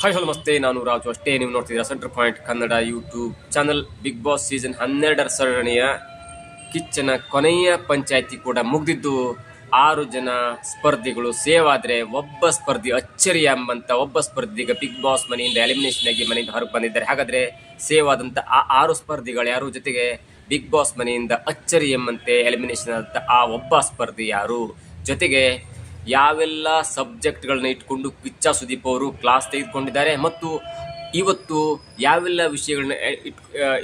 Hi hello ನಮಸ್ತೆ, ನಾನು ರಾಜು. ಅಷ್ಟೇ ನೀವು ನೋಡ್ತಿದ್ದೀರಾ centre point Kannada YouTube channel. Bigg Boss season 12 ಸರಣಿಯ ಕಿಚ್ಚನ ಕೊನೆಯ ಪಂಚಾಯಿತಿ ಕೂಡ ಮುಗಿದಿದ್ದು 6 ಜನ ಸ್ಪರ್ಧಿಗಳು ಸೇವ್ ಆದರೆ ಒಬ್ಬ ಸ್ಪರ್ಧಿ ಅಚ್ಚರಿ ಎಂಬಂತ ಒಬ್ಬ ಸ್ಪರ್ಧಿ ಈಗ ಬಿಗ್ ಬಾಸ್ ಮನೆಯಿಂದ ಎಲಿಮಿನೇಷನ್ ಆಗಿ ಮನೆಯಿಂದ ಹೊರಗೆ ಬಂದಿದ್ದಾರೆ. ಹಾಗಾದ್ರೆ ಸೇವ್ ಆದಂತ ಆ 6 ಸ್ಪರ್ಧಿಗಳು ಯಾರು, ಜೊತೆಗೆ ಬಿಗ್ ಬಾಸ್ ಮನೆಯಿಂದ ಅಚ್ಚರಿ ಎಂಬಂತೆ ಎಲಿಮಿನೇಷನ್ ಆದಂತ ಆ ಒಬ್ಬ ಸ್ಪರ್ಧಿ ಯಾರು, ಜೊತೆಗೆ ಯಾವೆಲ್ಲ ಸಬ್ಜೆಕ್ಟ್ಗಳನ್ನ ಇಟ್ಕೊಂಡು ಕಿಚ್ಚ ಸುದೀಪ್ ಅವರು ಕ್ಲಾಸ್ ತೆಗೆದುಕೊಂಡಿದ್ದಾರೆ ಮತ್ತು ಇವತ್ತು ಯಾವೆಲ್ಲ ವಿಷಯಗಳನ್ನ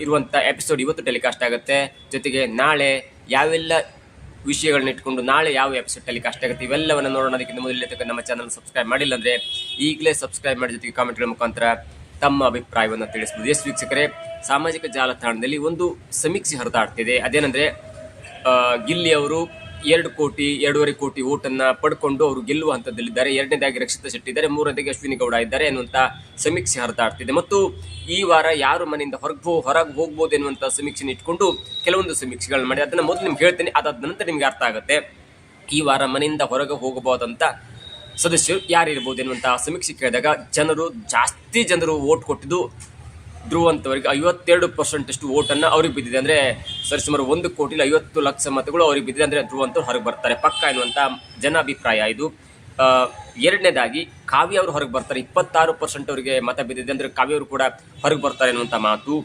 ಇರುವಂಥ ಎಪಿಸೋಡ್ ಇವತ್ತು ಟೆಲಿಕಾಸ್ಟ್ ಆಗುತ್ತೆ, ಜೊತೆಗೆ ನಾಳೆ ಯಾವೆಲ್ಲ ವಿಷಯಗಳನ್ನ ಇಟ್ಕೊಂಡು ನಾಳೆ ಯಾವ ಎಪಿಸೋಡ್ ಟೆಲಿಕಾಸ್ಟ್ ಆಗುತ್ತೆ ಇವೆಲ್ಲವನ್ನು ನೋಡೋಣ. ಅದಕ್ಕಿಂತ ಮೊದಲೇ ನಮ್ಮ ಚಾನಲ್ ಸಬ್ಸ್ಕ್ರೈಬ್ ಮಾಡಿಲ್ಲ ಅಂದರೆ ಈಗಲೇ ಸಬ್ಸ್ಕ್ರೈಬ್ ಮಾಡಿ, ಜೊತೆಗೆ ಕಾಮೆಂಟ್ಗಳ ಮುಖಾಂತರ ತಮ್ಮ ಅಭಿಪ್ರಾಯವನ್ನು ತಿಳಿಸಬಹುದು. ಎಸ್ ವೀಕ್ಷಕರೇ, ಸಾಮಾಜಿಕ ಜಾಲತಾಣದಲ್ಲಿ ಒಂದು ಸಮೀಕ್ಷೆ ಹರಿದಾಡ್ತಿದೆ. ಅದೇನೆಂದರೆ ಗಿಲ್ಲಿ ಅವರು 2.5 ಕೋಟಿ ಓಟನ್ನು ಪಡ್ಕೊಂಡು ಅವರು ಗೆಲ್ಲುವ ಹಂತದಲ್ಲಿದ್ದಾರೆ. ಎರಡನೇದಾಗಿ ರಕ್ಷಿತಾ ಶೆಟ್ಟಿ ಇದ್ದಾರೆ, ಮೂರನೇದಾಗಿ ಅಶ್ವಿನಿ ಗೌಡ ಇದ್ದಾರೆ ಎನ್ನುವಂಥ ಸಮೀಕ್ಷೆ ಹರಿದಾಡ್ತಿದೆ. ಮತ್ತು ಈ ವಾರ ಯಾರು ಮನೆಯಿಂದ ಹೊರಗೆ ಹೋಗ್ಬೋದು ಎನ್ನುವಂಥ ಸಮೀಕ್ಷೆನ ಇಟ್ಕೊಂಡು ಕೆಲವೊಂದು ಸಮೀಕ್ಷೆಗಳನ್ನ ಮಾಡಿ ಅದನ್ನು ಮೊದಲು ನಿಮ್ಗೆ ಹೇಳ್ತೇನೆ, ಅದಾದ ನಂತರ ನಿಮ್ಗೆ ಅರ್ಥ ಆಗುತ್ತೆ ಈ ವಾರ ಮನೆಯಿಂದ ಹೊರಗೆ ಹೋಗಬಹುದಂತ ಸದಸ್ಯರು ಯಾರಿರ್ಬೋದು ಎನ್ನುವಂಥ ಸಮೀಕ್ಷೆ ಕೇಳಿದಾಗ ಜಾಸ್ತಿ ಜನರು ಓಟ್ ಕೊಟ್ಟಿದ್ದು ಧ್ರುವ್ ಅಂತವರಿಗೆ 52% ಓಟನ್ನು ಅವ್ರಿಗೆ ಬಿದ್ದಿದೆ. ಅಂದರೆ ಸರಿಸುಮಾರು 1,50,00,000 ಮತಗಳು ಅವ್ರಿಗೆ ಬಿದ್ದಿದೆ. ಅಂದರೆ ಧ್ರುವ್ ಅಂತವ್ರು ಹೊರಗೆ ಬರ್ತಾರೆ ಪಕ್ಕ ಎನ್ನುವಂಥ ಜನ ಅಭಿಪ್ರಾಯ ಇದು. ಎರಡನೇದಾಗಿ ಕಾವ್ಯ ಅವರು ಹೊರಗೆ ಬರ್ತಾರೆ, 26% ಅವರಿಗೆ ಮತ ಬಿದ್ದಿದೆ. ಅಂದರೆ ಕಾವ್ಯ ಅವರು ಕೂಡ ಹೊರಗೆ ಬರ್ತಾರೆ ಎನ್ನುವಂಥ ಮಾತು.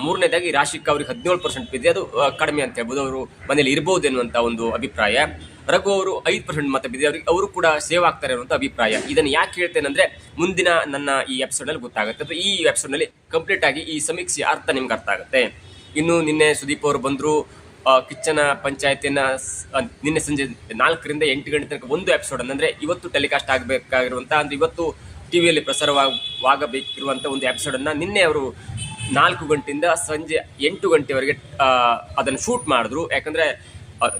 ಮೂರನೇದಾಗಿ ರಾಶಿಕಾ ಅವ್ರಿಗೆ 17% ಬಿದ್ದಿದೆ, ಅದು ಕಡಿಮೆ ಅಂತ ಹೇಳ್ಬೋದು, ಅವರು ಮನೇಲಿ ಇರ್ಬೋದು ಎನ್ನುವಂಥ ಒಂದು ಅಭಿಪ್ರಾಯ. ರಘು ಅವರು 5% ಮತ ಬಿದ್ದಿದೆ, ಅವರು ಕೂಡ ಸೇವ್ ಆಗ್ತಾರೆ ಅನ್ನುವಂಥ ಅಭಿಪ್ರಾಯ. ಇದನ್ನು ಯಾಕೆ ಹೇಳ್ತೇನೆ ಅಂದರೆ ಮುಂದಿನ ನನ್ನ ಈ ಎಪಿಸೋಡ್ನಲ್ಲಿ ಗೊತ್ತಾಗುತ್ತೆ, ಅಥವಾ ಈ ಎಪಿಸೋಡ್ನಲ್ಲಿ ಕಂಪ್ಲೀಟ್ ಆಗಿ ಈ ಸಮೀಕ್ಷೆ ಅರ್ಥ ನಿಮ್ಗೆ ಅರ್ಥ ಆಗುತ್ತೆ. ಇನ್ನು ನಿನ್ನೆ ಸುದೀಪ್ ಅವರು ಬಂದರು, ಕಿಚ್ಚನ ಪಂಚಾಯತಿಯನ್ನು ನಿನ್ನೆ ಸಂಜೆ 4ರಿಂದ 8 ಗಂಟೆ ತನಕ ಒಂದು ಎಪಿಸೋಡ್ ಅಂದರೆ ಇವತ್ತು ಟೆಲಿಕಾಸ್ಟ್ ಆಗಬೇಕಾಗಿರುವಂಥ, ಅಂದರೆ ಇವತ್ತು ಟಿವಿಯಲ್ಲಿ ಪ್ರಸಾರವಾಗಬೇಕಿರುವಂಥ ಒಂದು ಎಪಿಸೋಡನ್ನು ನಿನ್ನೆ ಅವರು 4 ಗಂಟೆಯಿಂದ ಸಂಜೆ 8 ಗಂಟೆವರೆಗೆ ಅದನ್ನು ಶೂಟ್ ಮಾಡಿದ್ರು. ಯಾಕಂದರೆ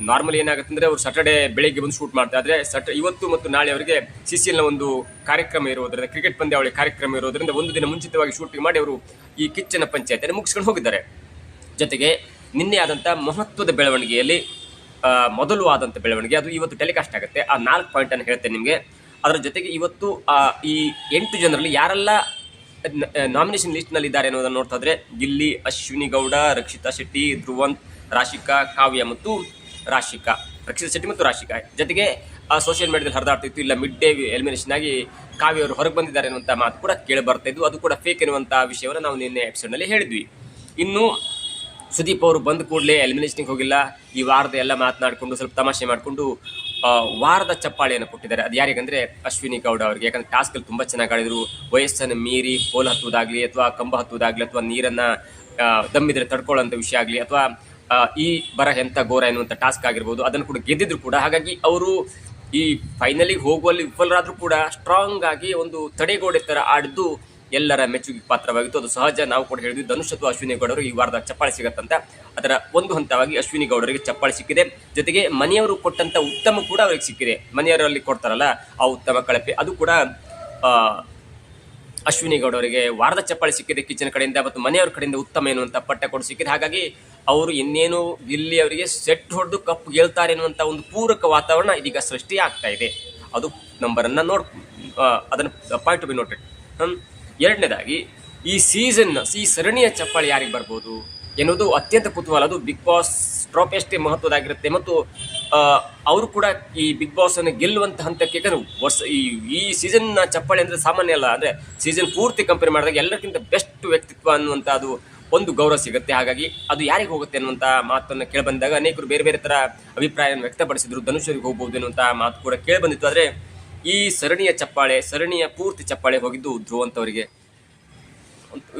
ನಾರ್ಮಲಿ ಏನಾಗುತ್ತೆ ಅಂದರೆ ಅವರು ಸ್ಯಾಟರ್ಡೇ ಬೆಳಿಗ್ಗೆ ಬಂದು ಶೂಟ್ ಮಾಡ್ತಾರೆ. ಆದರೆ ಇವತ್ತು ಮತ್ತು ನಾಳೆ ಅವರಿಗೆ CCLನ ಒಂದು ಕಾರ್ಯಕ್ರಮ ಇರೋದ್ರಿಂದ, ಕ್ರಿಕೆಟ್ ಪಂದ್ಯಾವಳಿ ಕಾರ್ಯಕ್ರಮ ಇರೋದ್ರಿಂದ ಒಂದು ದಿನ ಮುಂಚಿತವಾಗಿ ಶೂಟಿಂಗ್ ಮಾಡಿ ಅವರು ಈ ಕಿಚ್ಚನ ಪಂಚಾಯತಿಯನ್ನು ಮುಗಿಸ್ಕೊಂಡು ಹೋಗಿದ್ದಾರೆ. ಜೊತೆಗೆ ನಿನ್ನೆ ಆದಂಥ ಮಹತ್ವದ ಬೆಳವಣಿಗೆಯಲ್ಲಿ ಮೊದಲು ಆದಂಥ ಬೆಳವಣಿಗೆ ಅದು ಇವತ್ತು ಟೆಲಿಕಾಸ್ಟ್ ಆಗುತ್ತೆ. ಆ 4 ಪಾಯಿಂಟನ್ನು ಹೇಳ್ತೇನೆ ನಿಮಗೆ. ಅದರ ಜೊತೆಗೆ ಇವತ್ತು ಈ 8 ಜನರಲ್ಲಿ ಯಾರೆಲ್ಲ ನಾಮಿನೇಷನ್ ಲಿಸ್ಟ್ನಲ್ಲಿ ಇದ್ದಾರೆ ಅನ್ನೋದನ್ನು ನೋಡ್ತಾ ಇದ್ರೆ ಗಿಲ್ಲಿ, ಅಶ್ವಿನಿ ಗೌಡ, ರಕ್ಷಿತಾ ಶೆಟ್ಟಿ, ಧ್ರುವಂತ್, ರಾಶಿಕಾ, ಕಾವ್ಯ ಮತ್ತು ರಕ್ಷಿತಾ ಶೆಟ್ಟಿ ಮತ್ತು ರಾಶಿಕಾ. ಜೊತೆಗೆ ಸೋಷಿಯಲ್ ಮೀಡಿಯಾದಲ್ಲಿ ಹರಿದಾಡ್ತಿತ್ತು, ಇಲ್ಲ ಮಿಡ್ ಡೇ ಎಲಿಮಿನೇಷನ್ ಆಗಿ ಕಾವ್ಯ ಅವರು ಹೊರಗೆ ಬಂದಿದ್ದಾರೆ ಅನ್ನುವಂಥ ಮಾತು ಕೂಡ ಕೇಳಿ ಬರ್ತಾ ಇದ್ವು. ಅದು ಕೂಡ ಫೇಕ್ ಎನ್ನುವಂಥ ವಿಷಯವನ್ನು ನಾವು ನಿನ್ನೆ ಎಪಿಸೋಡ್ನಲ್ಲಿ ಹೇಳಿದ್ವಿ. ಇನ್ನು ಸುದೀಪ್ ಅವರು ಬಂದ ಕೂಡಲೇ ಎಲಿಮಿನೇಷನ್ಗೆ ಹೋಗಿಲ್ಲ, ಈ ವಾರದ ಎಲ್ಲ ಮಾತನಾಡಿಕೊಂಡು ಸ್ವಲ್ಪ ತಮಾಷೆ ಮಾಡಿಕೊಂಡು ವಾರದ ಚಪ್ಪಾಳೆಯನ್ನು ಕೊಟ್ಟಿದ್ದಾರೆ. ಅದು ಯಾರಿಗಂದರೆ ಅಶ್ವಿನಿ ಗೌಡ ಅವರಿಗೆ. ಯಾಕಂದರೆ ಟಾಸ್ಕಲ್ಲಿ ತುಂಬ ಚೆನ್ನಾಗಿ ಆಡಿದ್ರು. ವಯಸ್ಸನ್ನು ಮೀರಿ ಪೋಲ್ ಹತ್ತುವುದಾಗಲಿ, ಅಥವಾ ಕಂಬ ಹತ್ತುವುದಾಗಲಿ, ಅಥವಾ ನೀರನ್ನು ದಮ್ಮಿದ್ರೆ ತಡ್ಕೊಳ್ಳೋಂಥ ವಿಷಯ ಆಗಲಿ, ಅಥವಾ ಈ ಬರ ಎಂಥ ಘೋರ ಎನ್ನುವಂಥ ಟಾಸ್ಕ್ ಆಗಿರ್ಬೋದು, ಅದನ್ನು ಕೂಡ ಗೆದ್ದಿದ್ರು ಕೂಡ. ಹಾಗಾಗಿ ಅವರು ಈ ಫೈನಲಿಗೆ ಹೋಗುವಲ್ಲಿ ವಿಫಲರಾದರೂ ಕೂಡ ಸ್ಟ್ರಾಂಗ್ ಆಗಿ ಒಂದು ತಡೆಗೋಡೆ ಥರ ಆಡಿದ್ದು ಎಲ್ಲರ ಮೆಚ್ಚುಗೆ ಪಾತ್ರವಾಗಿತ್ತು. ಅದು ಸಹಜ. ನಾವು ಕೂಡ ಹೇಳಿದ್ವಿ ಧನುಷ್ ಅಥವಾ ಅಶ್ವಿನಿ ಗೌಡರು ಈ ವಾರದ ಚಪ್ಪಾಳೆ ಸಿಗತ್ತಂತ. ಅದರ ಒಂದು ಹಂತವಾಗಿ ಅಶ್ವಿನಿ ಗೌಡರಿಗೆ ಚಪ್ಪಾಳೆ ಸಿಕ್ಕಿದೆ. ಜೊತೆಗೆ ಮನೆಯವರು ಕೊಟ್ಟಂಥ ಉತ್ತಮ ಕೂಡ ಅವರಿಗೆ ಸಿಕ್ಕಿದೆ. ಮನೆಯವರಲ್ಲಿ ಕೊಡ್ತಾರಲ್ಲ ಆ ಉತ್ತಮ ಕಳಪೆ, ಅದು ಕೂಡ ಅಶ್ವಿನಿ ಗೌಡವರಿಗೆ ವಾರದ ಚಪ್ಪಾಳೆ ಸಿಕ್ಕಿದೆ ಕಿಚನ್ ಕಡೆಯಿಂದ, ಮತ್ತು ಮನೆಯವ್ರ ಕಡೆಯಿಂದ ಉತ್ತಮ ಎನ್ನುವಂಥ ಪಟ್ಟ ಕೊಟ್ಟು ಸಿಕ್ಕಿದೆ. ಹಾಗಾಗಿ ಅವರು ಇನ್ನೇನು ಗಿಲ್ಲಿ ಅವರಿಗೆ ಸೆಟ್ ಹೊಡೆದು ಕಪ್ ಗೆಲ್ತಾರೆ ಎನ್ನುವಂಥ ಒಂದು ಪೂರಕ ವಾತಾವರಣ ಇದೀಗ ಸೃಷ್ಟಿ ಆಗ್ತಾ ಇದೆ. ಅದು ನಂಬರನ್ನು ಅದನ್ನು ಪಾಯಿಂಟ್ ಟು ಬಿ ನೋಟೆಡ್. ಎರಡನೇದಾಗಿ ಈ ಸರಣಿಯ ಚಪ್ಪಾಳೆ ಯಾರಿಗೆ ಬರ್ಬೋದು ಎನ್ನುವುದು ಅತ್ಯಂತ ಕುತೂಹಲ. ಅದು ಬಿಗ್ ಬಾಸ್ ಟ್ರೋಫಿ ಅಷ್ಟೇ ಮಹತ್ವದಾಗಿರುತ್ತೆ. ಮತ್ತು ಅವರು ಕೂಡ ಈ ಬಿಗ್ ಬಾಸ್ ಅನ್ನು ಗೆಲ್ಲುವಂಥ ಹಂತಕ್ಕೆ, ಯಾಕಂದರೆ ಈ ಸೀಸನ್ನ ಚಪ್ಪಾಳೆ ಅಂದರೆ ಸಾಮಾನ್ಯ ಅಲ್ಲ. ಅಂದರೆ ಸೀಸನ್ ಪೂರ್ತಿ ಕಂಪೇರ್ ಮಾಡಿದಾಗ ಎಲ್ಲರಿಗಿಂತ ಬೆಸ್ಟ್ ವ್ಯಕ್ತಿತ್ವ ಅನ್ನುವಂಥ ಅದು ಒಂದು ಗೌರವ ಸಿಗುತ್ತೆ. ಹಾಗಾಗಿ ಅದು ಯಾರಿಗೆ ಹೋಗುತ್ತೆ ಅನ್ನುವಂಥ ಮಾತನ್ನು ಕೇಳಿಬಂದಾಗ ಅನೇಕರು ಬೇರೆ ಬೇರೆ ಥರ ಅಭಿಪ್ರಾಯವನ್ನು ವ್ಯಕ್ತಪಡಿಸಿದ್ರು. ಧನುಷರಿಗೆ ಹೋಗ್ಬೋದು ಎನ್ನುವಂಥ ಮಾತು ಕೂಡ ಕೇಳಿಬಂದಿತ್ತು. ಆದರೆ ಈ ಸರಣಿಯ ಪೂರ್ತಿ ಚಪ್ಪಾಳೆ ಹೋಗಿದ್ದು ಧ್ರುವಂತ್ ಅವರಿಗೆ.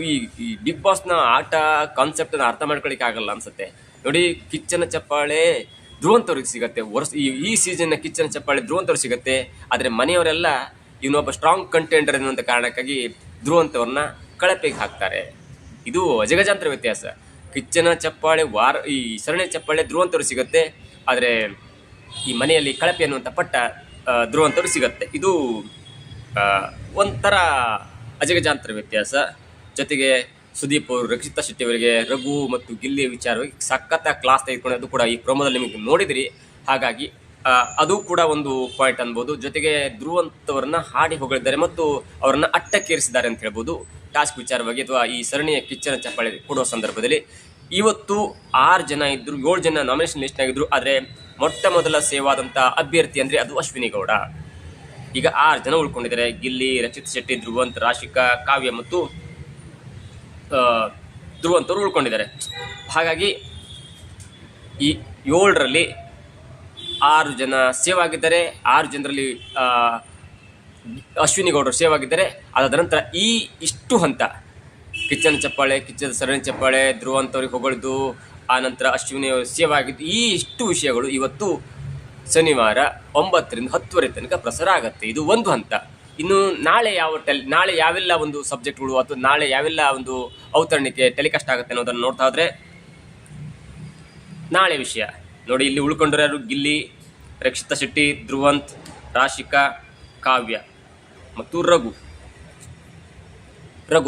ಈ ಬಿಗ್ ಬಾಸ್ನ ಆಟ ಕಾನ್ಸೆಪ್ಟನ್ನು ಅರ್ಥ ಮಾಡ್ಕೊಳ್ಳಿಕ್ಕೆ ಆಗಲ್ಲ ಅನ್ಸುತ್ತೆ ನೋಡಿ. ಕಿಚ್ಚನ ಚಪ್ಪಾಳೆ ಧ್ರುವಂತ್ ಅವ್ರಿಗೆ ಸಿಗುತ್ತೆ, ಈ ಸೀಸನ್ನ ಕಿಚ್ಚನ ಚಪ್ಪಾಳೆ ಧ್ರುವಂತ್ ಅವ್ರಿಗೆ ಸಿಗುತ್ತೆ. ಆದರೆ ಮನೆಯವರೆಲ್ಲ ಇನ್ನೊಬ್ಬ ಸ್ಟ್ರಾಂಗ್ ಕಂಟೆಂಡರ್ ಎನ್ನುವಂಥ ಕಾರಣಕ್ಕಾಗಿ ಧ್ರುವಂತ್ ಅವ್ರನ್ನ ಕಳಪೆಗೆ ಹಾಕ್ತಾರೆ. ಇದು ಅಜಗಜಾಂತರ ವ್ಯತ್ಯಾಸ. ಕಿಚ್ಚನ ಚಪ್ಪಾಳೆ ಈ ಸರಣಿಯ ಚಪ್ಪಾಳೆ ಧ್ರುವಂತ್ ಅವ್ರಿಗೆ ಸಿಗುತ್ತೆ, ಆದರೆ ಈ ಮನೆಯಲ್ಲಿ ಕಳಪೆ ಅನ್ನುವಂಥ ಪಟ್ಟ ಧ್ರುವಂತ್ ಅವ್ರಿಗೆ ಸಿಗುತ್ತೆ. ಇದು ಒಂಥರ ಅಜಗಜಾಂತರ ವ್ಯತ್ಯಾಸ. ಜೊತೆಗೆ ಸುದೀಪ್ ಅವರು ರಕ್ಷಿತಾ ಶೆಟ್ಟಿ ಅವರಿಗೆ ರಘು ಮತ್ತು ಗಿಲ್ಲಿ ವಿಚಾರವಾಗಿ ಸಖತ್ತ ಕ್ಲಾಸ್ ತೆಗೆದುಕೊಂಡು, ಅದು ಕೂಡ ಈ ಪ್ರೋಮೋದಲ್ಲಿ ನಿಮಗೆ ನೋಡಿದಿರಿ. ಹಾಗಾಗಿ ಅದು ಕೂಡ ಒಂದು ಪಾಯಿಂಟ್ ಅನ್ಬೋದು. ಜೊತೆಗೆ ಧ್ರುವಂತ್ ಅವರನ್ನ ಹಾಡಿ ಹೊಗಳಿದ್ದಾರೆ ಮತ್ತು ಅವರನ್ನ ಅಟ್ಟಕ್ಕೇರಿಸಿದ್ದಾರೆ ಅಂತ ಹೇಳ್ಬೋದು ಟಾಸ್ಕ್ ವಿಚಾರವಾಗಿ ಅಥವಾ ಈ ಸರಣಿಯ ಕಿಚ್ಚನ ಚಪ್ಪಾಳೆ ಕೊಡುವ ಸಂದರ್ಭದಲ್ಲಿ. ಇವತ್ತು 6 ಜನ ಇದ್ರು, 7 ಜನ ನಾಮಿನೇಷನ್ ಲಿಸ್ಟ್ ಆಗಿದ್ರು. ಆದರೆ ಮೊಟ್ಟ ಮೊದಲ ಸೇವ್ ಆದಂತ ಅಭ್ಯರ್ಥಿ ಅಂದ್ರೆ ಅದು ಅಶ್ವಿನಿ ಗೌಡ. ಈಗ 6 ಜನ ಉಳ್ಕೊಂಡಿದ್ದಾರೆ. ಗಿಲ್ಲಿ, ರಕ್ಷಿತ್ ಶೆಟ್ಟಿ, ಧ್ರುವಂತ್, ರಾಶಿಕಾ, ಕಾವ್ಯ ಮತ್ತು ಧ್ರುವಂತ್ ಅವರು ಉಳ್ಕೊಂಡಿದ್ದಾರೆ. ಹಾಗಾಗಿ ಈ 7ರಲ್ಲಿ 6 ಜನ ಸೇವ್ ಆಗಿದ್ದಾರೆ. 6 ಜನರಲ್ಲಿ ಅಶ್ವಿನಿ ಗೌಡರು ಸೇವ್ ಆಗಿದ್ದಾರೆ. ಅದಾದ ನಂತರ ಇಷ್ಟು ಹಂತ ಕಿಚ್ಚನ ಚಪ್ಪಾಳೆ, ಕಿಚ್ಚದ ಸರಣಿ ಚಪ್ಪಾಳೆ, ಧ್ರುವಂತ್ ಅವ್ರಿಗೆ ಹೊಗಳಿದ್ದು, ಆ ನಂತರ ಅಶ್ವಿನಿ ಅವರು ಸೇವ್ ಆಗಿದ್ದು, ಈ ಇಷ್ಟು ವಿಷಯಗಳು ಇವತ್ತು ಶನಿವಾರ 9ರಿಂದ 10 ತನಕ ಪ್ರಸಾರ ಆಗುತ್ತೆ. ಇದು ಒಂದು ಹಂತ. ಇನ್ನು ನಾಳೆ ನಾಳೆ ಯಾವೆಲ್ಲ ಒಂದು ಸಬ್ಜೆಕ್ಟ್ಗಳು ಅಥವಾ ನಾಳೆ ಯಾವೆಲ್ಲ ಒಂದು ಅವತರಣಿಕೆ ಟೆಲಿಕಾಸ್ಟ್ ಆಗುತ್ತೆ ಅನ್ನೋದನ್ನು ನೋಡ್ತಾ ಹೋದ್ರೆ, ನಾಳೆ ವಿಷಯ ನೋಡಿ, ಇಲ್ಲಿ ಉಳ್ಕೊಂಡಿರೋರು ಗಿಲ್ಲಿ, ರಕ್ಷಿತಾ ಶೆಟ್ಟಿ, ಧ್ರುವಂತ್, ರಾಶಿಕಾ, ಕಾವ್ಯ ಮತ್ತು ರಘು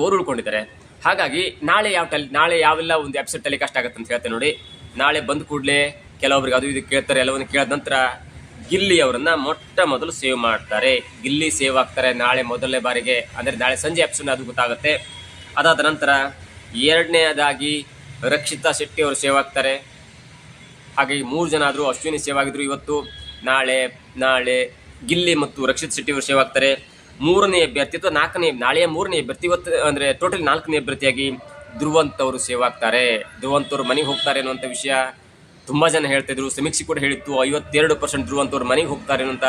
ಅವರು ಉಳ್ಕೊಂಡಿದ್ದಾರೆ. ಹಾಗಾಗಿ ನಾಳೆ ಯಾವೆಲ್ಲ ಒಂದು ಎಪಿಸೋಡ್ ಟೆಲಿಕಾಸ್ಟ್ ಆಗುತ್ತೆ ಅಂತ ಹೇಳ್ತೇನೆ ನೋಡಿ. ನಾಳೆ ಬಂದ ಕೂಡಲೇ ಕೆಲವೊಬ್ರಿಗೆ ಅದು ಇದು ಕೇಳ್ತಾರೆ. ಎಲ್ಲವನ್ನು ಕೇಳಿದ ನಂತರ ಗಿಲ್ಲಿ ಅವರನ್ನ ಮೊಟ್ಟ ಮೊದಲು ಸೇವ್ ಮಾಡ್ತಾರೆ. ಗಿಲ್ಲಿ ಸೇವ್ ಆಗ್ತಾರೆ ನಾಳೆ ಮೊದಲನೇ ಬಾರಿಗೆ, ಅಂದರೆ ನಾಳೆ ಸಂಜೆ ಎಪಿಸೋಡ್ ಅದು ಗೊತ್ತಾಗುತ್ತೆ. ಅದಾದ ನಂತರ 2ನೇದಾಗಿ ರಕ್ಷಿತಾ ಶೆಟ್ಟಿ ಅವರು ಸೇವ್ ಆಗ್ತಾರೆ. ಹಾಗಾಗಿ 3 ಜನ ಆದರೂ ಅಶ್ವಿನಿ ಸೇವ್ ಆಗಿದ್ರು ಇವತ್ತು. ನಾಳೆ ಗಿಲ್ಲಿ ಮತ್ತು ರಕ್ಷಿತ್ ಶೆಟ್ಟಿ ಅವರು ಸೇವ್ ಆಗ್ತಾರೆ. 3ನೇ ಅಭ್ಯರ್ಥಿ ಅಥವಾ ನಾಳೆಯ 3ನೇ ಅಭ್ಯರ್ಥಿ ಇವತ್ತು ಅಂದರೆ ಟೋಟಲ್ 4ನೇ ಅಭ್ಯರ್ಥಿಯಾಗಿ ಧ್ರುವಂತ್ ಅವರು ಸೇವ್ ಆಗ್ತಾರೆ. ಧ್ರುವಂತ್ ಅವರು ಮನೆಗೆ ಹೋಗ್ತಾರೆ ಅನ್ನುವಂಥ ವಿಷಯ ತುಂಬ ಜನ ಹೇಳ್ತಿದ್ರು. ಸಮೀಕ್ಷೆ ಕೂಡ ಹೇಳಿತ್ತು 52% ಧ್ರುವಂತ್ ಅವರು ಮನೆಗೆ ಹೋಗ್ತಾರೆ ಅನ್ನುವಂಥ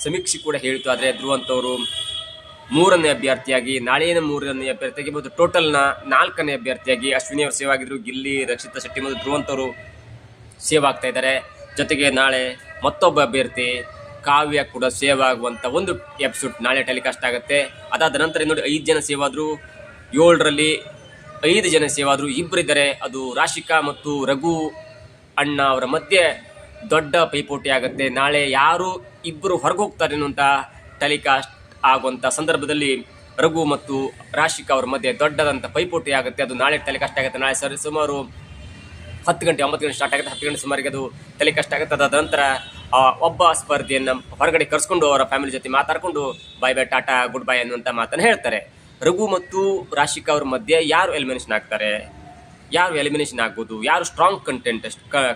ಸಮೀಕ್ಷೆ ಕೂಡ ಹೇಳಿತ್ತು. ಆದರೆ ಧ್ರುವಂತ್ ಅವರು 3ನೇ ಅಭ್ಯರ್ಥಿಯಾಗಿ, ನಾಳೆಯ 3ನೇ ಅಭ್ಯರ್ಥಿಯಾಗಿ ಮತ್ತು ಟೋಟಲ್ನ 4ನೇ ಅಭ್ಯರ್ಥಿಯಾಗಿ ಅಶ್ವಿನಿ ಅವರು ಸೇವ್ ಆಗಿದ್ರು. ಗಿಲ್ಲಿ, ರಕ್ಷಿತಾ ಶೆಟ್ಟಿ ಮತ್ತು ಧ್ರುವಂತ್ ಅವರು ಸೇವ್ ಆಗ್ತಾ ಇದ್ದಾರೆ. ಜೊತೆಗೆ ನಾಳೆ ಮತ್ತೊಬ್ಬ ಅಭ್ಯರ್ಥಿ ಕಾವ್ಯ ಕೂಡ ಸೇವ್ ಆಗುವಂಥ ಒಂದು ಎಪಿಸೋಡ್ ನಾಳೆ ಟೆಲಿಕಾಸ್ಟ್ ಆಗುತ್ತೆ. ಅದಾದ ನಂತರ ನೋಡಿ 5 ಜನ ಸೇವ್ ಆದರು. 7ರಲ್ಲಿ 5 ಜನ ಸೇವ್ ಆದರು. 2 ಇದ್ದಾರೆ. ಅದು ರಾಶಿಕಾ ಮತ್ತು ರಘು ಅಣ್ಣ ಅವರ ಮಧ್ಯೆ ದೊಡ್ಡ ಪೈಪೋಟಿ ಆಗುತ್ತೆ. ನಾಳೆ ಯಾರು ಇಬ್ಬರು ಹೊರಗೆ ಹೋಗ್ತಾರೆ ಅನ್ನುವಂಥ ಟೆಲಿಕಾಸ್ಟ್ ಆಗುವಂಥ ಸಂದರ್ಭದಲ್ಲಿ ರಘು ಮತ್ತು ರಾಶಿಕಾ ಅವರ ಮಧ್ಯೆ ದೊಡ್ಡದಂಥ ಪೈಪೋಟಿ ಆಗುತ್ತೆ. ಅದು ನಾಳೆ ಟೆಲಿಕಾಸ್ಟ್ ಆಗುತ್ತೆ. ನಾಳೆ ಸುಮಾರು 10 ಗಂಟೆ 9 ಗಂಟೆ ಸ್ಟಾರ್ಟ್ ಆಗುತ್ತೆ. 10 ಗಂಟೆ ಸುಮಾರಿಗೆ ಅದು ಟೆಲಿಕಾಸ್ಟ್ ಆಗುತ್ತೆ. ಅದಾದ ನಂತರ ಒಬ್ಬ ಸ್ಪರ್ಧಿಯನ್ನು ಹೊರಗಡೆ ಕರ್ಸ್ಕೊಂಡು ಅವರ ಫ್ಯಾಮಿಲಿ ಜೊತೆ ಮಾತಾಡ್ಕೊಂಡು bye bye tata good bye ಅನ್ನುವಂಥ ಮಾತನ್ನು ಹೇಳ್ತಾರೆ. ರಘು ಮತ್ತು ರಾಶಿಕಾ ಅವ್ರ ಮಧ್ಯೆ ಯಾರು ಎಲಿಮಿನೇಷನ್ ಆಗ್ತಾರೆ, ಯಾರು ಎಲಿಮಿನೇಷನ್ ಆಗ್ಬೋದು, ಯಾರು ಸ್ಟ್ರಾಂಗ್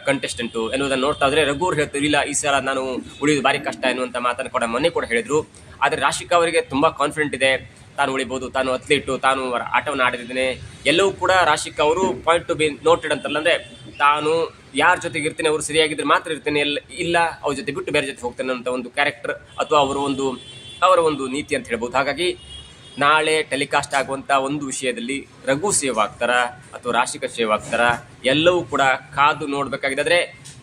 ಕಂಟೆಸ್ಟೆಂಟು ಎನ್ನುವುದನ್ನು ನೋಡ್ತಾ ಇದ್ರೆ ರಘು ಅವ್ರು ಹೇಳ್ತಾರೆ, ಇಲ್ಲ ಈ ಸಲ ನಾನು ಉಳಿಯೋದು ಭಾರಿ ಕಷ್ಟ ಎನ್ನುವಂಥ ಮಾತನ್ನು ಕೂಡ ಮೊನ್ನೆ ಕೂಡ ಹೇಳಿದರು. ಆದರೆ ರಾಶಿಕಾ ಅವರಿಗೆ ತುಂಬ ಕಾನ್ಫಿಡೆಂಟ್ ಇದೆ, ತಾನು ಉಳಿಬೋದು, ತಾನು ಅಥ್ಲೀಟು, ತಾನು ಆಟವನ್ನು ಆಡಿದ್ದೇನೆ, ಎಲ್ಲವೂ ಕೂಡ ರಾಶಿಕಾ ಅವರು ಪಾಯಿಂಟ್ ಟು ಬಿ ನೋಟೆಡ್ ಅಂತಲ್ಲ. ಅಂದರೆ ತಾನು ಯಾರ ಜೊತೆಗೆ ಇರ್ತೇನೆ ಅವರು ಸರಿಯಾಗಿದ್ದರೆ ಮಾತ್ರ ಇರ್ತೇನೆ, ಇಲ್ಲ ಅವ್ರ ಜೊತೆ ಬಿಟ್ಟು ಬೇರೆ ಜೊತೆ ಹೋಗ್ತೇನೆ ಅಂತ ಒಂದು ಕ್ಯಾರೆಕ್ಟರ್ ಅಥವಾ ಅವರ ಒಂದು ನೀತಿ ಅಂತ ಹೇಳ್ಬೋದು. ಹಾಗಾಗಿ ನಾಳೆ ಟೆಲಿಕಾಸ್ಟ್ ಆಗುವಂಥ ಒಂದು ವಿಷಯದಲ್ಲಿ ರಘು ಸೇವ್ ಆಗ್ತಾರ ಅಥವಾ ರಾಶಿಕಾ ಸೇವ್ ಆಗ್ತಾರ ಎಲ್ಲವೂ ಕೂಡ ಕಾದು ನೋಡಬೇಕಾಗಿದೆ. ಆದರೆ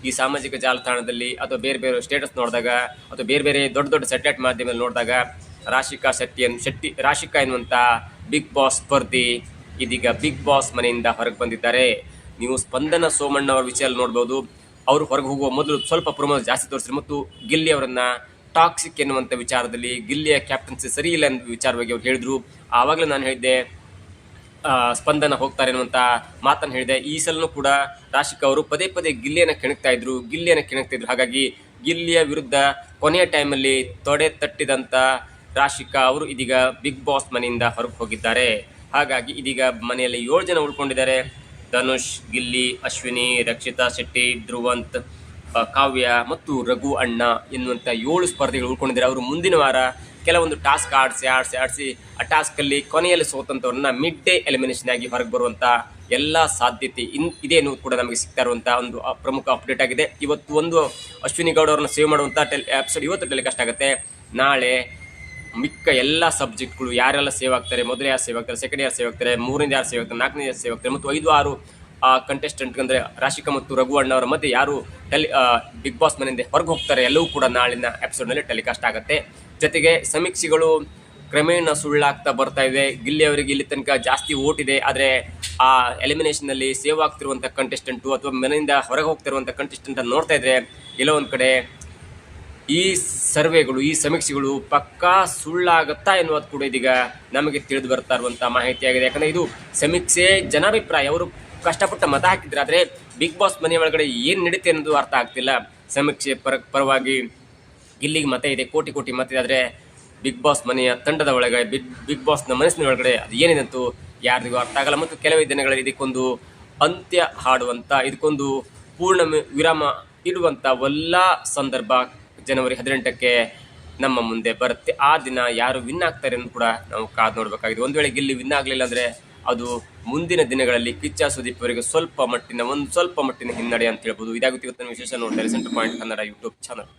ಈ ಸಾಮಾಜಿಕ ಜಾಲತಾಣದಲ್ಲಿ ಅಥವಾ ಬೇರೆ ಬೇರೆ ಸ್ಟೇಟಸ್ ನೋಡಿದಾಗ ಅಥವಾ ಬೇರೆ ಬೇರೆ ದೊಡ್ಡ ದೊಡ್ಡ ಸ್ಯಾಟಲೈಟ್ ಮಾಧ್ಯಮದಲ್ಲಿ ನೋಡಿದಾಗ ರಾಶಿಕಾ ಎನ್ನುವಂಥ ಬಿಗ್ ಬಾಸ್ ಸ್ಪರ್ಧಿ ಇದೀಗ ಬಿಗ್ ಬಾಸ್ ಮನೆಯಿಂದ ಹೊರಗೆ ಬಂದಿದ್ದಾರೆ. ನೀವು ಸ್ಪಂದನ ಸೋಮಣ್ಣ ಅವರ ವಿಚಾರ ನೋಡ್ಬೋದು. ಅವರು ಹೊರಗೆ ಹೋಗುವ ಮೊದಲು ಸ್ವಲ್ಪ ಪ್ರಮೋದ ಜಾಸ್ತಿ ತೋರಿಸಿದ್ರು ಮತ್ತು ಗಿಲ್ಲಿ ಅವರನ್ನ ಟಾಕ್ಸಿಕ್ ಎನ್ನುವಂಥ ವಿಚಾರದಲ್ಲಿ ಗಿಲ್ಲಿಯ ಕ್ಯಾಪ್ಟನ್ಸಿ ಸರಿ ಇಲ್ಲ ಅನ್ನೋ ವಿಚಾರವಾಗಿ ಅವ್ರು ಹೇಳಿದ್ರು. ಆವಾಗಲೇ ನಾನು ಹೇಳಿದ್ದೆ ಸ್ಪಂದನ ಹೋಗ್ತಾರೆ ಅನ್ನುವಂಥ ಮಾತನ್ನು ಹೇಳಿದೆ. ಈ ಸಲನೂ ಕೂಡ ರಾಶಿಕಾ ಅವರು ಪದೇ ಪದೇ ಗಿಲ್ಲಿಯನ್ನು ಕೆಣಕ್ತಾ ಇದ್ರು. ಹಾಗಾಗಿ ಗಿಲ್ಲಿಯ ವಿರುದ್ಧ ಕೊನೆಯ ಟೈಮಲ್ಲಿ ತೊಡೆ ತಟ್ಟಿದಂಥ ರಾಶಿಕಾ ಅವರು ಇದೀಗ ಬಿಗ್ ಬಾಸ್ ಮನೆಯಿಂದ ಹೊರಗೆ ಹೋಗಿದ್ದಾರೆ. ಹಾಗಾಗಿ ಇದೀಗ ಮನೆಯಲ್ಲಿ 7 ಜನ ಉಳ್ಕೊಂಡಿದ್ದಾರೆ. ಧನುಷ್, ಗಿಲ್ಲಿ, ಅಶ್ವಿನಿ, ರಕ್ಷಿತಾ ಶೆಟ್ಟಿ, ಧ್ರುವಂತ್, ಕಾವ್ಯ ಮತ್ತು ರಘು ಅಣ್ಣ ಎನ್ನುವಂಥ 7 ಸ್ಪರ್ಧಿಗಳು ಉಳ್ಕೊಂಡಿದ್ದಾರೆ. ಅವರು ಮುಂದಿನ ವಾರ ಕೆಲವೊಂದು ಟಾಸ್ಕ್ ಆಡಿಸಿ ಆ ಟಾಸ್ಕಲ್ಲಿ ಕೊನೆಯಲ್ಲಿ ಸೋತಂಥವ್ರನ್ನ ಮಿಡ್ ಡೇ ಎಲಿಮಿನೇಷನ್ ಆಗಿ ಹೊರಗೆ ಬರುವಂಥ ಎಲ್ಲ ಸಾಧ್ಯತೆ ಇದೇನು ಕೂಡ ನಮಗೆ ಸಿಗ್ತಾ ಇರುವಂಥ ಒಂದು ಪ್ರಮುಖ ಅಪ್ಡೇಟ್ ಆಗಿದೆ. ಇವತ್ತು ಒಂದು ಅಶ್ವಿನಿ ಗೌಡ ಅವರನ್ನ ಸೇವ್ ಮಾಡುವಂಥ ಎಪಿಸೋಡ್ ಇವತ್ತು ಟೆಲಿಕಾಸ್ಟ್ ಆಗುತ್ತೆ. ನಾಳೆ ಮಿಕ್ಕ ಎಲ್ಲ ಸಬ್ಜೆಕ್ಟ್ಗಳು ಯಾರೆಲ್ಲ ಸೇವ್ ಆಗ್ತಾರೆ, ಮೊದಲು ಯಾರು ಸೇವ್ ಆಗ್ತಾರೆ, ಸೆಕೆಂಡ್ ಯಾರು ಸೇವ್ ಆಗ್ತಾರೆ, 3ನೇ ಯಾರು ಸೇವ್ ಆಗ್ತಾರೆ, 4ನೇ ಯಾರು ಸೇವ್ ಆಗ್ತಾರೆ ಮತ್ತು 5-6 ಕಂಟೆಸ್ಟೆಂಟ್ ಅಂದರೆ ರಾಶಿಕಾ ಮತ್ತು ರಘು ಅಣ್ಣ ಅವರ ಮಧ್ಯೆ ಯಾರು ಬಿಗ್ ಬಾಸ್ ಮನೆಯಿಂದ ಹೊರಗೆ ಹೋಗ್ತಾರೆ ಎಲ್ಲವೂ ಕೂಡ ನಾಳಿನ ಎಪಿಸೋಡ್ನಲ್ಲಿ ಟೆಲಿಕಾಸ್ಟ್ ಆಗುತ್ತೆ. ಜೊತೆಗೆ ಸಮೀಕ್ಷೆಗಳು ಕ್ರಮೇಣ ಸುಳ್ಳಾಗ್ತಾ ಬರ್ತಾ ಇದೆ. ಗಿಲ್ಲಿ ಅವರಿಗೆ ಇಲ್ಲಿ ತನಕ ಜಾಸ್ತಿ ಓಟ್ ಇದೆ. ಆದರೆ ಆ ಎಲಿಮಿನೇಷನ್ನಲ್ಲಿ ಸೇವ್ ಆಗ್ತಿರುವಂಥ ಕಂಟೆಸ್ಟೆಂಟು ಅಥವಾ ಮನೆಯಿಂದ ಹೊರಗೆ ಹೋಗ್ತಿರುವಂಥ ಕಂಟೆಸ್ಟೆಂಟ್ ಅನ್ನು ನೋಡ್ತಾ ಇದ್ರೆ ಎಲ್ಲೋ ಒಂದು ಕಡೆ ಈ ಸರ್ವೆಗಳು, ಈ ಸಮೀಕ್ಷೆಗಳು ಪಕ್ಕಾ ಸುಳ್ಳಾಗುತ್ತಾ ಎನ್ನುವುದು ಕೂಡ ಇದೀಗ ನಮಗೆ ತಿಳಿದು ಬರ್ತಾ ಇರುವಂಥ ಮಾಹಿತಿಯಾಗಿದೆ. ಯಾಕಂದರೆ ಇದು ಸಮೀಕ್ಷೆ ಜನಾಭಿಪ್ರಾಯ, ಅವರು ಕಷ್ಟಪಟ್ಟ ಮತ ಹಾಕಿದ್ರೆ. ಆದರೆ ಬಿಗ್ ಬಾಸ್ ಮನೆ ಒಳಗಡೆ ಏನು ನಡೀತೆ ಅನ್ನೋದು ಅರ್ಥ ಆಗ್ತಿಲ್ಲ. ಸಮೀಕ್ಷೆ ಪರವಾಗಿ ಗಿಲ್ಲಿಗೆ ಮತ ಇದೆ, ಕೋಟಿ ಕೋಟಿ ಮತ ಇದೆ. ಆದರೆ ಬಿಗ್ ಬಾಸ್ ಮನೆಯ ತಂಡದ ಒಳಗಡೆ ಬಿಗ್ ಬಾಸ್ನ ಮನಸ್ಸಿನ ಒಳಗಡೆ ಅದು ಏನಿದಂತೂ ಯಾರಿಗೂ ಅರ್ಥ ಆಗಲ್ಲ. ಮತ್ತು ಕೆಲವೇ ದಿನಗಳಲ್ಲಿ ಇದಕ್ಕೊಂದು ಅಂತ್ಯ ಹಾಡುವಂಥ, ಇದಕ್ಕೊಂದು ಪೂರ್ಣ ವಿರಾಮ ಇಡುವಂಥ ಎಲ್ಲ ಸಂದರ್ಭ ಜನವರಿ 18ಕ್ಕೆ ನಮ್ಮ ಮುಂದೆ ಬರುತ್ತೆ. ಆ ದಿನ ಯಾರು ವಿನ್ ಆಗ್ತಾರೆ ಅಂತ ಕೂಡ ನಾವು ಕಾದು ನೋಡಬೇಕಾಗಿದೆ. ಒಂದು ವೇಳೆ ಗಿಲ್ಲಿ ವಿನ್ ಆಗಲಿಲ್ಲ ಅಂದರೆ ಅದು ಮುಂದಿನ ದಿನಗಳಲ್ಲಿ ಕಿಚ್ಚ ಸುದೀಪ್ ಅವರಿಗೆ ಸ್ವಲ್ಪ ಮಟ್ಟಿನ ಹಿನ್ನಡೆ ಅಂತ ಹೇಳ್ಬೋದು. ಇದಾಗುತ್ತೆ ಇವತ್ತಿನ ವಿಶೇಷ. ನೋಡ್ತಾರೆ centre point Kannada YouTube channel.